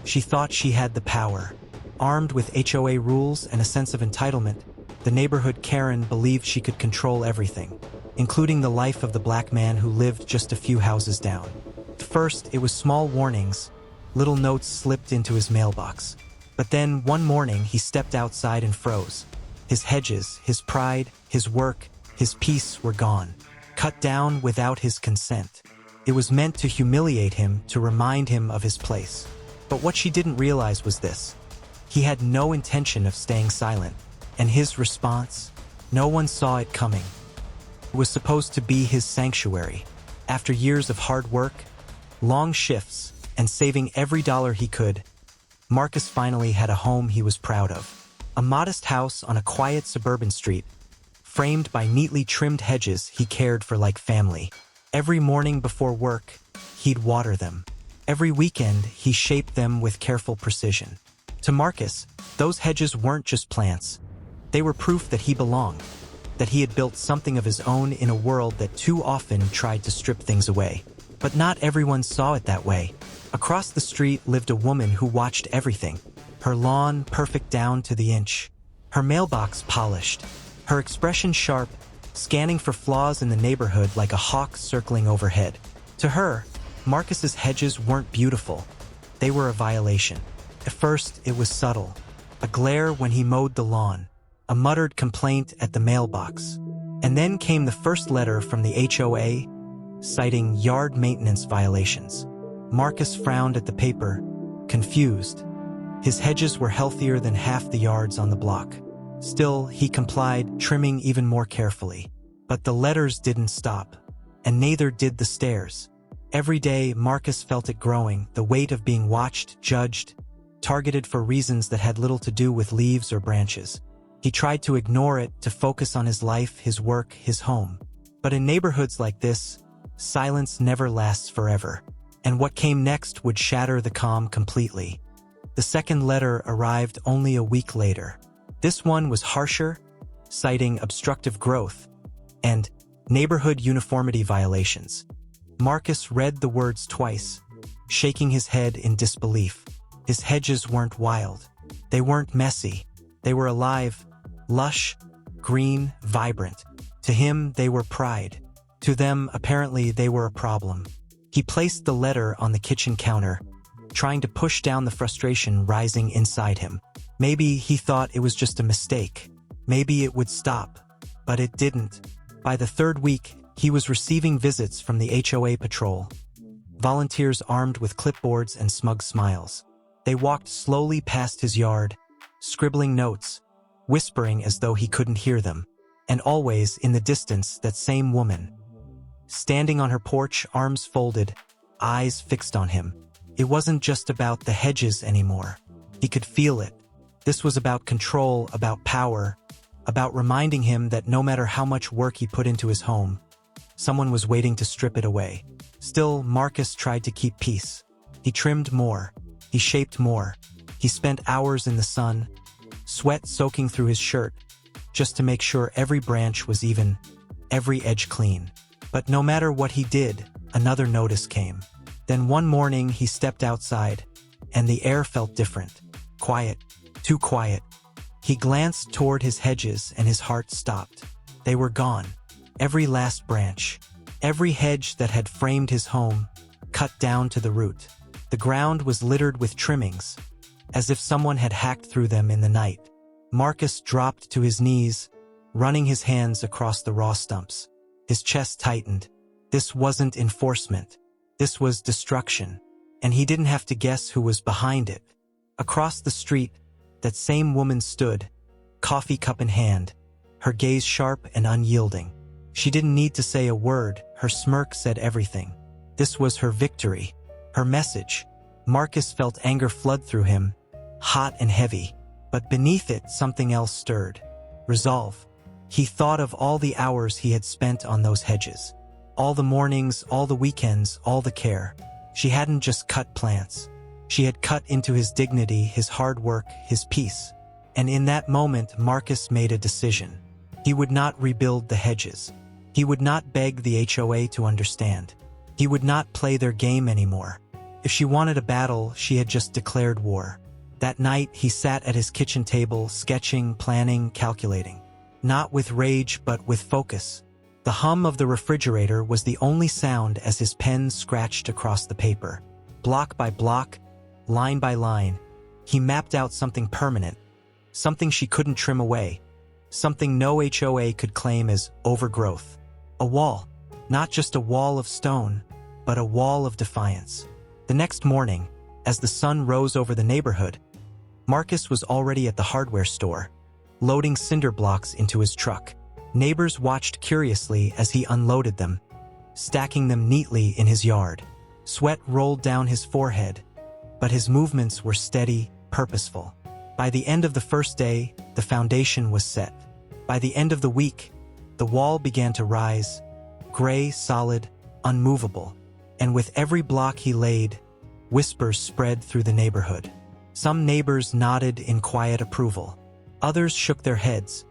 She thought she had the power. Armed with HOA rules and a sense of entitlement, the neighborhood Karen believed she could control everything, including the life of the black man who lived just a few houses down. At first, it was small warnings, little notes slipped into his mailbox. But then, one morning, he stepped outside and froze. His hedges, his pride, his work, his peace were gone, cut down without his consent. It was meant to humiliate him, to remind him of his place. But what she didn't realize was this. He had no intention of staying silent, and his response, no one saw it coming. It was supposed to be his sanctuary. After years of hard work, long shifts, and saving every dollar he could, Marcus finally had a home he was proud of. A modest house on a quiet suburban street, framed by neatly trimmed hedges he cared for like family. Every morning before work, he'd water them. Every weekend, he shaped them with careful precision. To Marcus, those hedges weren't just plants. They were proof that he belonged, that he had built something of his own in a world that too often tried to strip things away. But not everyone saw it that way. Across the street lived a woman who watched everything. Her lawn perfect down to the inch. Her mailbox polished. Her expression sharp, scanning for flaws in the neighborhood like a hawk circling overhead. To her, Marcus's hedges weren't beautiful. They were a violation. At first, it was subtle. A glare when he mowed the lawn. A muttered complaint at the mailbox. And then came the first letter from the HOA, citing yard maintenance violations. Marcus frowned at the paper, confused. His hedges were healthier than half the yards on the block. Still, he complied, trimming even more carefully. But the letters didn't stop, and neither did the stares. Every day, Marcus felt it growing, the weight of being watched, judged, targeted for reasons that had little to do with leaves or branches. He tried to ignore it, to focus on his life, his work, his home. But in neighborhoods like this, silence never lasts forever. And what came next would shatter the calm completely. The second letter arrived only a week later. This one was harsher, citing obstructive growth and neighborhood uniformity violations. Marcus read the words twice, shaking his head in disbelief. His hedges weren't wild. They weren't messy. They were alive, lush, green, vibrant. To him, they were pride. To them, apparently, they were a problem. He placed the letter on the kitchen counter, trying to push down the frustration rising inside him. Maybe he thought it was just a mistake. Maybe it would stop. But it didn't. By the third week, he was receiving visits from the HOA patrol. Volunteers armed with clipboards and smug smiles. They walked slowly past his yard, scribbling notes, whispering as though he couldn't hear them. And always, in the distance, that same woman. Standing on her porch, arms folded, eyes fixed on him. It wasn't just about the hedges anymore. He could feel it. This was about control, about power, about reminding him that no matter how much work he put into his home, someone was waiting to strip it away. Still, Marcus tried to keep peace. He trimmed more. He shaped more. He spent hours in the sun, sweat soaking through his shirt, just to make sure every branch was even, every edge clean. But no matter what he did, another notice came. Then one morning he stepped outside, and the air felt different. Quiet, too quiet. He glanced toward his hedges and his heart stopped. They were gone. Every last branch, every hedge that had framed his home, cut down to the root. The ground was littered with trimmings, as if someone had hacked through them in the night. Marcus dropped to his knees, running his hands across the raw stumps. His chest tightened. This wasn't enforcement. This was destruction. And he didn't have to guess who was behind it. Across the street, that same woman stood, coffee cup in hand, her gaze sharp and unyielding. She didn't need to say a word. Her smirk said everything. This was her victory, her message. Marcus felt anger flood through him, hot and heavy. But beneath it, something else stirred. Resolve. He thought of all the hours he had spent on those hedges. All the mornings, all the weekends, all the care. She hadn't just cut plants. She had cut into his dignity, his hard work, his peace. And in that moment, Marcus made a decision. He would not rebuild the hedges. He would not beg the HOA to understand. He would not play their game anymore. If she wanted a battle, she had just declared war. That night, he sat at his kitchen table, sketching, planning, calculating. Not with rage, but with focus. The hum of the refrigerator was the only sound as his pen scratched across the paper. Block by block, line by line, he mapped out something permanent, something she couldn't trim away, something no HOA could claim as overgrowth. A wall, not just a wall of stone, but a wall of defiance. The next morning, as the sun rose over the neighborhood, Marcus was already at the hardware store, loading cinder blocks into his truck. Neighbors watched curiously as he unloaded them, stacking them neatly in his yard. Sweat rolled down his forehead, but his movements were steady, purposeful. By the end of the first day, the foundation was set. By the end of the week, the wall began to rise, gray, solid, unmovable. And with every block he laid, whispers spread through the neighborhood. Some neighbors nodded in quiet approval. Others shook their heads,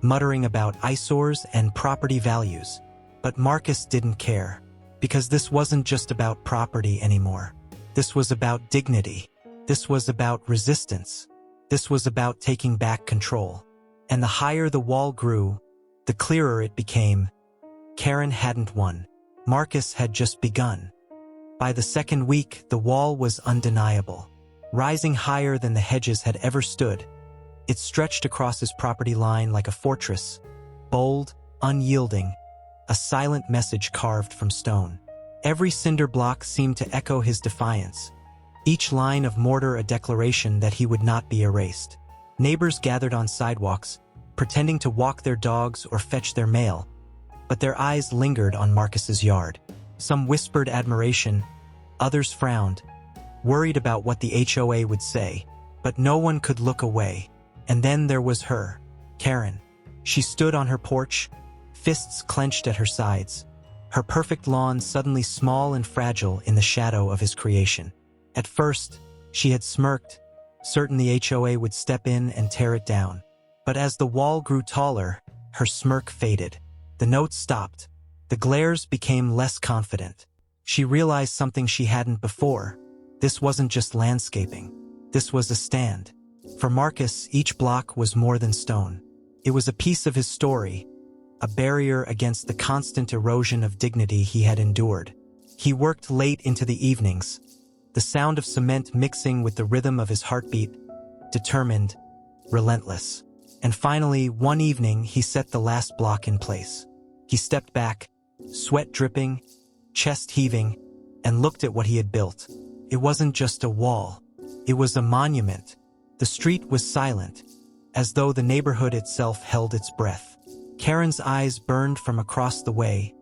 muttering about eyesores and property values. But Marcus didn't care, because this wasn't just about property anymore. This was about dignity. This was about resistance. This was about taking back control. And the higher the wall grew, the clearer it became. Karen hadn't won. Marcus had just begun. By the second week, the wall was undeniable. Rising higher than the Hedges had ever stood, it stretched across his property line like a fortress, bold, unyielding, a silent message carved from stone. Every cinder block seemed to echo his defiance, each line of mortar a declaration that he would not be erased. Neighbors gathered on sidewalks, pretending to walk their dogs or fetch their mail, but their eyes lingered on Marcus's yard. Some whispered admiration, others frowned, worried about what the HOA would say, but no one could look away. And then there was her, Karen. She stood on her porch, fists clenched at her sides, her perfect lawn suddenly small and fragile in the shadow of his creation. At first, she had smirked, certain the HOA would step in and tear it down. But as the wall grew taller, her smirk faded. The notes stopped. The glares became less confident. She realized something she hadn't before. This wasn't just landscaping. This was a stand. For Marcus, each block was more than stone. It was a piece of his story, a barrier against the constant erosion of dignity he had endured. He worked late into the evenings, the sound of cement mixing with the rhythm of his heartbeat, determined, relentless. And finally, one evening, he set the last block in place. He stepped back, sweat dripping, chest heaving, and looked at what he had built. It wasn't just a wall. It was a monument. The street was silent, as though the neighborhood itself held its breath. Karen's eyes burned from across the way,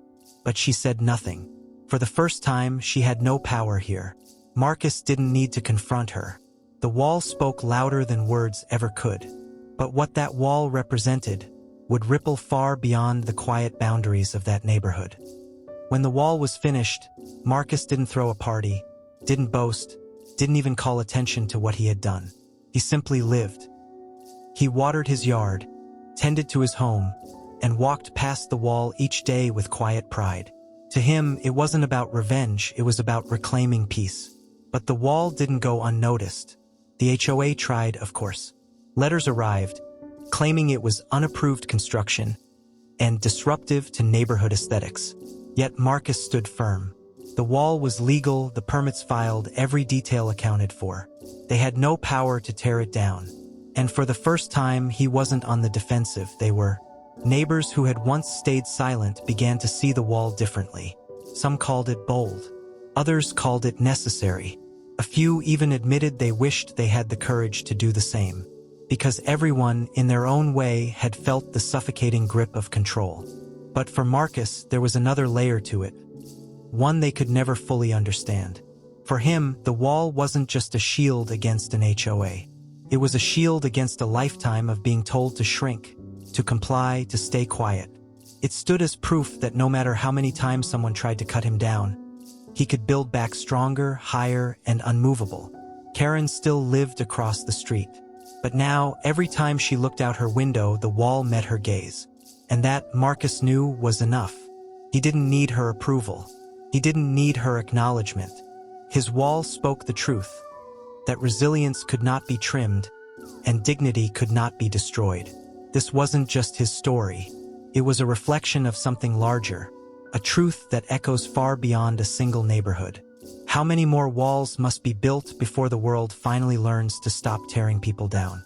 but she said nothing. For the first time, she had no power here. Marcus didn't need to confront her. The wall spoke louder than words ever could. But what that wall represented would ripple far beyond the quiet boundaries of that neighborhood. When the wall was finished, Marcus didn't throw a party, didn't boast, didn't even call attention to what he had done. He simply lived. He watered his yard, tended to his home, and walked past the wall each day with quiet pride. To him, it wasn't about revenge, it was about reclaiming peace. But the wall didn't go unnoticed. The HOA tried, of course. Letters arrived, claiming it was unapproved construction and disruptive to neighborhood aesthetics. Yet Marcus stood firm. The wall was legal, the permits filed, every detail accounted for. They had no power to tear it down. And for the first time, he wasn't on the defensive. They were. Neighbors who had once stayed silent began to see the wall differently. Some called it bold. Others called it necessary. A few even admitted they wished they had the courage to do the same. Because everyone, in their own way, had felt the suffocating grip of control. But for Marcus, there was another layer to it. One they could never fully understand. For him, the wall wasn't just a shield against an HOA. It was a shield against a lifetime of being told to shrink, to comply, to stay quiet. It stood as proof that no matter how many times someone tried to cut him down, he could build back stronger, higher, and unmovable. Karen still lived across the street. But now, every time she looked out her window, the wall met her gaze. And that, Marcus knew, was enough. He didn't need her approval. He didn't need her acknowledgement. His wall spoke the truth, that resilience could not be trimmed and dignity could not be destroyed. This wasn't just his story. It was a reflection of something larger, a truth that echoes far beyond a single neighborhood. How many more walls must be built before the world finally learns to stop tearing people down?